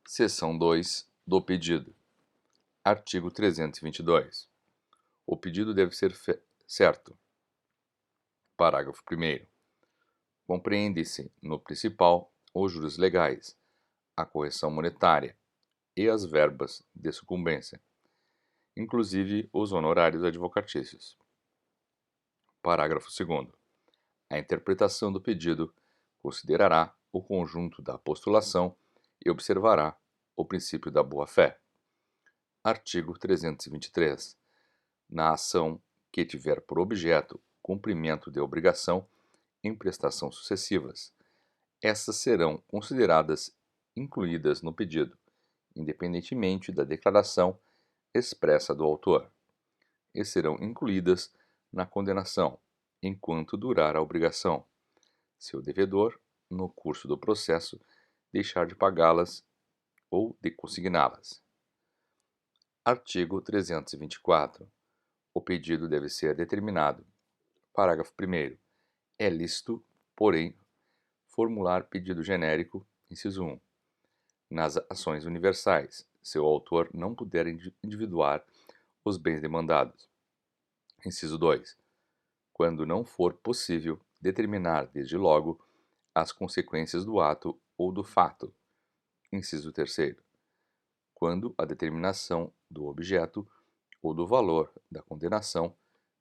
Seção 2 do pedido. Artigo 322. O pedido deve ser certo. Parágrafo 1º. Compreende-se no principal os juros legais, a correção monetária e as verbas de sucumbência, inclusive os honorários advocatícios. Parágrafo 2º. A interpretação do pedido considerará o conjunto da postulação e observará o princípio da boa-fé. Artigo 323. Na ação que tiver por objeto cumprimento de obrigação em prestação sucessivas, essas serão consideradas incluídas no pedido, independentemente da declaração expressa do autor, e serão incluídas na condenação, enquanto durar a obrigação, se o devedor, no curso do processo, deixar de pagá-las ou de consigná-las. Artigo 324. O pedido deve ser determinado. Parágrafo 1º. É lícito, porém, formular pedido genérico, inciso 1, nas ações universais, se o autor não puder individuar os bens demandados. Inciso 2. Quando não for possível determinar desde logo as consequências do ato ou do fato. Inciso 3º. Quando a determinação do objeto ou do valor da condenação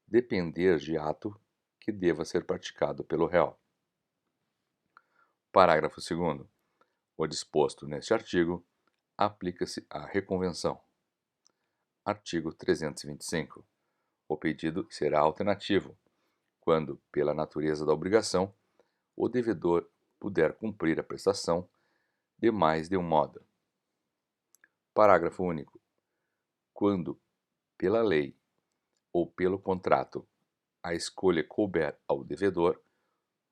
depender de ato que deva ser praticado pelo réu. Parágrafo 2º. O disposto neste artigo aplica-se à reconvenção. Artigo 325. O pedido será alternativo, quando, pela natureza da obrigação, o devedor puder cumprir a prestação de mais de um modo. Parágrafo único. Quando, pela lei ou pelo contrato, a escolha couber ao devedor,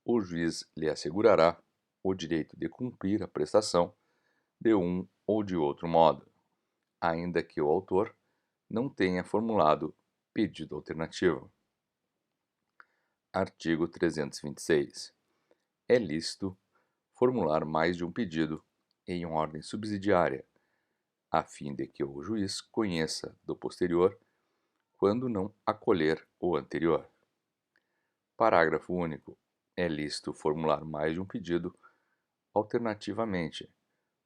o juiz lhe assegurará o direito de cumprir a prestação de um ou de outro modo, ainda que o autor não tenha formulado pedido alternativo. Artigo 326. É lícito formular mais de um pedido em ordem subsidiária, a fim de que o juiz conheça do posterior quando não acolher o anterior. Parágrafo único. É lícito formular mais de um pedido alternativamente,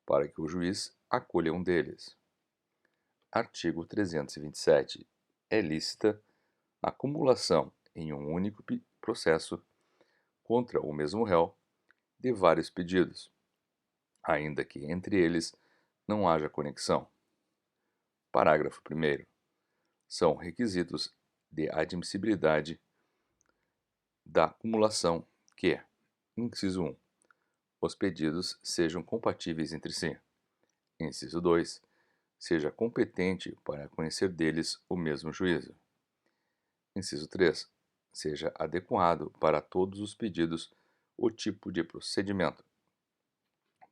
para que o juiz acolha um deles. Artigo 327. É lícita a acumulação em um único processo contra o mesmo réu de vários pedidos, ainda que entre eles não haja conexão. Parágrafo 1º. São requisitos de admissibilidade da acumulação que, inciso 1, os pedidos sejam compatíveis entre si. Inciso 2, seja competente para conhecer deles o mesmo juízo. Inciso 3, seja adequado para todos os pedidos o tipo de procedimento.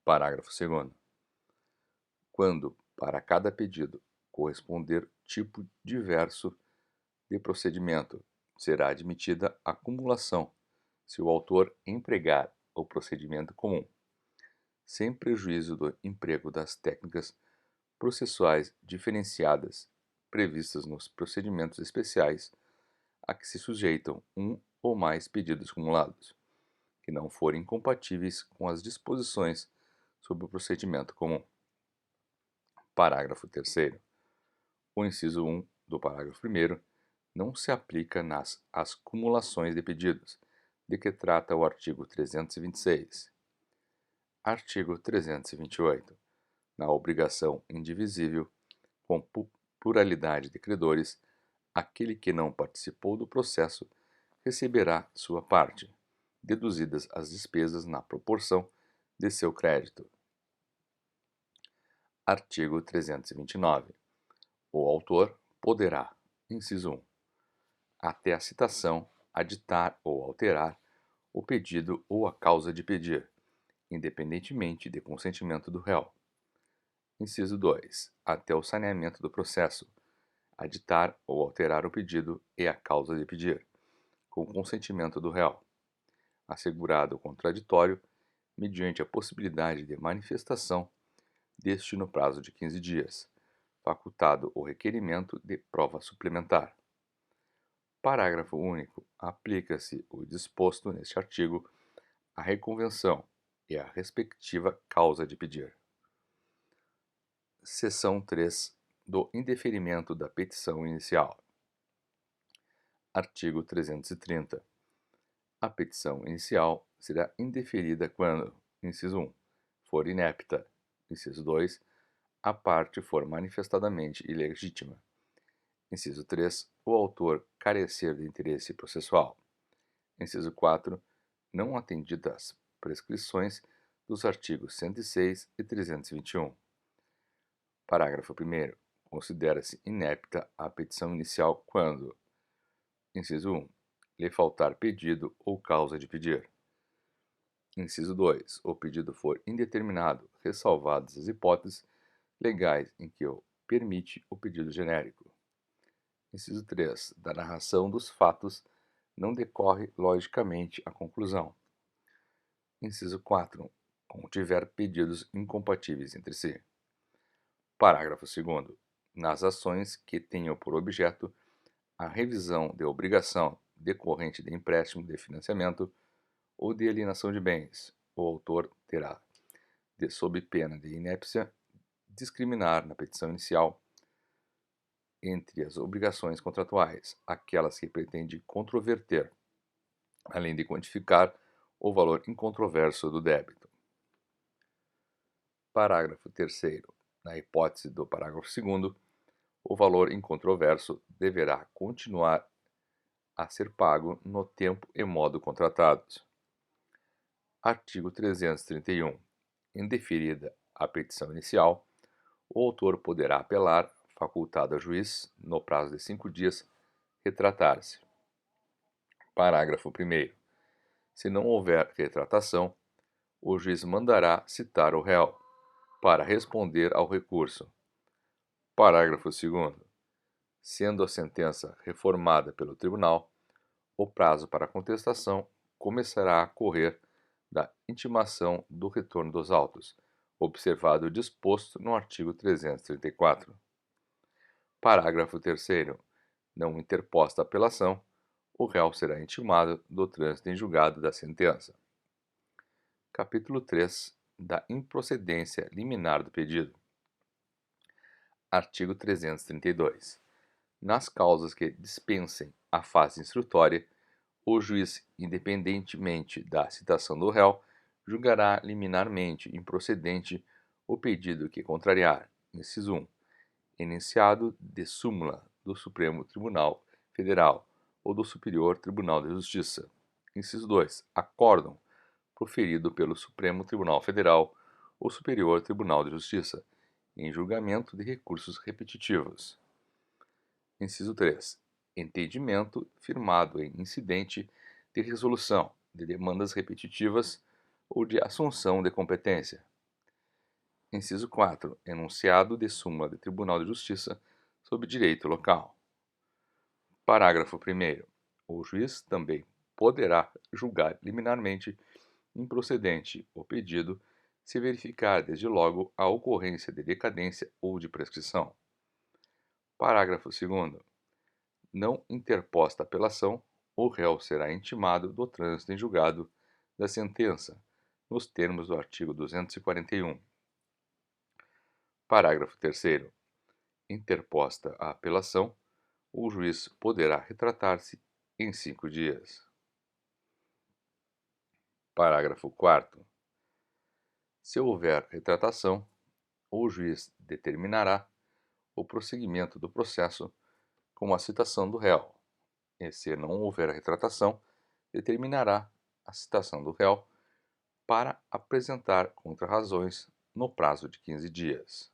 Parágrafo 2º. Quando, para cada pedido, corresponder tipo diverso de procedimento, será admitida a acumulação se o autor empregar o procedimento comum, sem prejuízo do emprego das técnicas processuais diferenciadas previstas nos procedimentos especiais a que se sujeitam um ou mais pedidos acumulados, que não forem compatíveis com as disposições sobre o procedimento comum. Parágrafo 3º. O inciso 1 do parágrafo 1º não se aplica nas acumulações de pedidos, de que trata o artigo 326. Artigo 328. Na obrigação indivisível, com pluralidade de credores, aquele que não participou do processo receberá sua parte, deduzidas as despesas na proporção de seu crédito. Artigo 329. O autor poderá, inciso 1, até a citação, aditar ou alterar o pedido ou a causa de pedir, independentemente de consentimento do réu. Inciso 2. Até o saneamento do processo, aditar ou alterar o pedido e a causa de pedir, com consentimento do réu, assegurado o contraditório mediante a possibilidade de manifestação deste no prazo de 15 dias, facultado o requerimento de prova suplementar. Parágrafo único. Aplica-se o disposto neste artigo à reconvenção e à respectiva causa de pedir. Seção 3 do indeferimento da petição inicial. Artigo 330. A petição inicial será indeferida quando, inciso 1, for inepta, inciso 2, a parte for manifestadamente ilegítima, inciso 3, o autor carecer de interesse processual, inciso 4, não atendidas as prescrições dos artigos 106 e 321. Parágrafo 1º. Considera-se inepta a petição inicial quando, inciso 1, lhe faltar pedido ou causa de pedir. Inciso 2. O pedido for indeterminado, ressalvadas as hipóteses legais em que o permite o pedido genérico. Inciso 3. Da narração dos fatos não decorre logicamente a conclusão. Inciso 4. Contiver pedidos incompatíveis entre si. Parágrafo 2º. Nas ações que tenham por objeto a revisão de obrigação decorrente de empréstimo de financiamento ou de alienação de bens, o autor terá, sob pena de inépcia, discriminar na petição inicial entre as obrigações contratuais, aquelas que pretende controverter, além de quantificar o valor incontroverso do débito. Parágrafo 3º. Na hipótese do parágrafo 2º, o valor incontroverso deverá continuar a ser pago no tempo e modo contratados. Artigo 331. Indeferida a petição inicial, o autor poderá apelar, facultado a juiz, no prazo de 5 dias, retratar-se. Parágrafo 1º. Se não houver retratação, o juiz mandará citar o réu para responder ao recurso. Parágrafo 2º. Sendo a sentença reformada pelo tribunal, o prazo para contestação começará a correr da intimação do retorno dos autos, observado o disposto no artigo 334. Parágrafo 3º. Não interposta apelação, o réu será intimado do trânsito em julgado da sentença. Capítulo 3 da improcedência liminar do pedido. Artigo 332. Nas causas que dispensem a fase instrutória, o juiz, independentemente da citação do réu, julgará liminarmente improcedente o pedido que contrariar. Inciso 1. Enunciado de súmula do Supremo Tribunal Federal ou do Superior Tribunal de Justiça. Inciso 2. Acórdão proferido pelo Supremo Tribunal Federal ou Superior Tribunal de Justiça, em julgamento de recursos repetitivos. Inciso 3. Entendimento firmado em incidente de resolução de demandas repetitivas ou de assunção de competência. Inciso 4. Enunciado de súmula de Tribunal de Justiça sob direito local. Parágrafo 1º. O juiz também poderá julgar liminarmente improcedente o pedido se verificar desde logo a ocorrência de decadência ou de prescrição. Parágrafo 2º. Não interposta apelação, o réu será intimado do trânsito em julgado da sentença, nos termos do artigo 241. Parágrafo 3º. Interposta a apelação, o juiz poderá retratar-se em 5 dias. Parágrafo 4º. Se houver retratação, o juiz determinará o prosseguimento do processo com a citação do réu, e se não houver retratação, determinará a citação do réu para apresentar contrarrazões no prazo de 15 dias.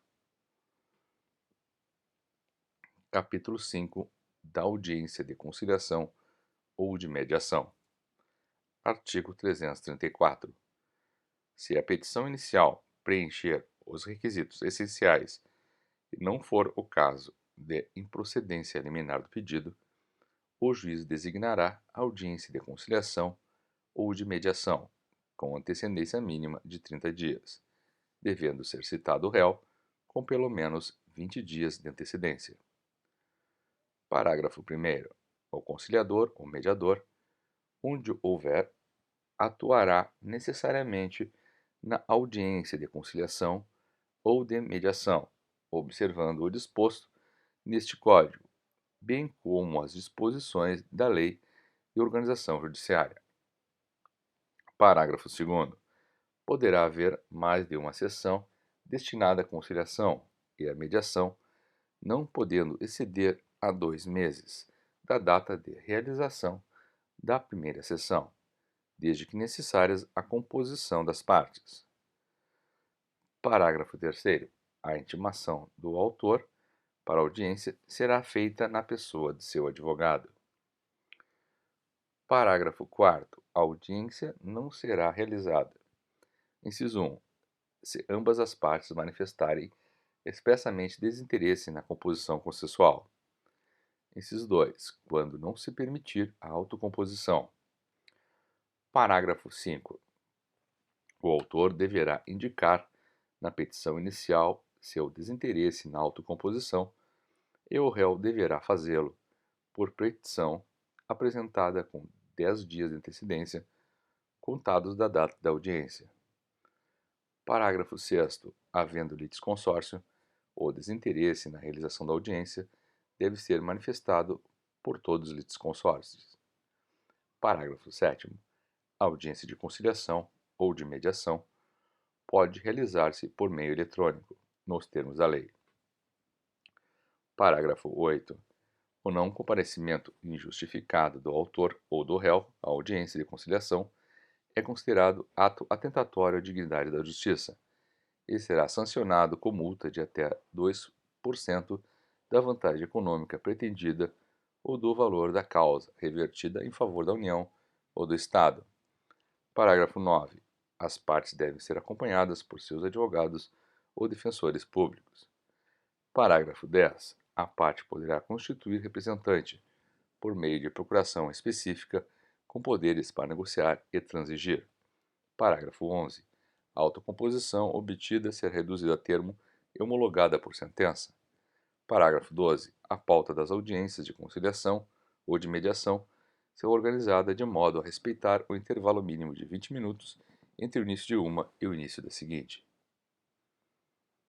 Capítulo 5 da audiência de conciliação ou de mediação. Artigo 334. Se a petição inicial preencher os requisitos essenciais e não for o caso de improcedência liminar do pedido, o juiz designará audiência de conciliação ou de mediação, com antecedência mínima de 30 dias, devendo ser citado o réu com pelo menos 20 dias de antecedência. Parágrafo 1º. O conciliador ou mediador, onde houver, atuará necessariamente na audiência de conciliação ou de mediação, observando o disposto neste Código, bem como as disposições da Lei de Organização Judiciária. Parágrafo 2º. Poderá haver mais de uma sessão destinada à conciliação e à mediação, não podendo exceder a 2 meses da data de realização da primeira sessão, desde que necessárias à composição das partes. Parágrafo 3º. A intimação do autor para a audiência será feita na pessoa de seu advogado. Parágrafo 4º. A audiência não será realizada. Inciso 1. Se ambas as partes manifestarem expressamente desinteresse na composição consensual. Inciso 2. Quando não se permitir a autocomposição. Parágrafo 5º. O autor deverá indicar na petição inicial seu desinteresse na autocomposição e o réu deverá fazê-lo por petição apresentada com 10 dias de antecedência, contados da data da audiência. Parágrafo 6º. Havendo litisconsórcio, o desinteresse na realização da audiência deve ser manifestado por todos os litisconsórcios. Parágrafo 7º. A audiência de conciliação ou de mediação pode realizar-se por meio eletrônico, nos termos da lei. Parágrafo 8º. O não comparecimento injustificado do autor ou do réu à audiência de conciliação é considerado ato atentatório à dignidade da justiça e será sancionado com multa de até 2% da vantagem econômica pretendida ou do valor da causa revertida em favor da União ou do Estado. Parágrafo 9. As partes devem ser acompanhadas por seus advogados ou defensores públicos. Parágrafo 10. A parte poderá constituir representante, por meio de procuração específica, com poderes para negociar e transigir. Parágrafo 11. A autocomposição obtida será reduzida a termo e homologada por sentença. Parágrafo 12. A pauta das audiências de conciliação ou de mediação será organizada de modo a respeitar o intervalo mínimo de 20 minutos entre o início de uma e o início da seguinte.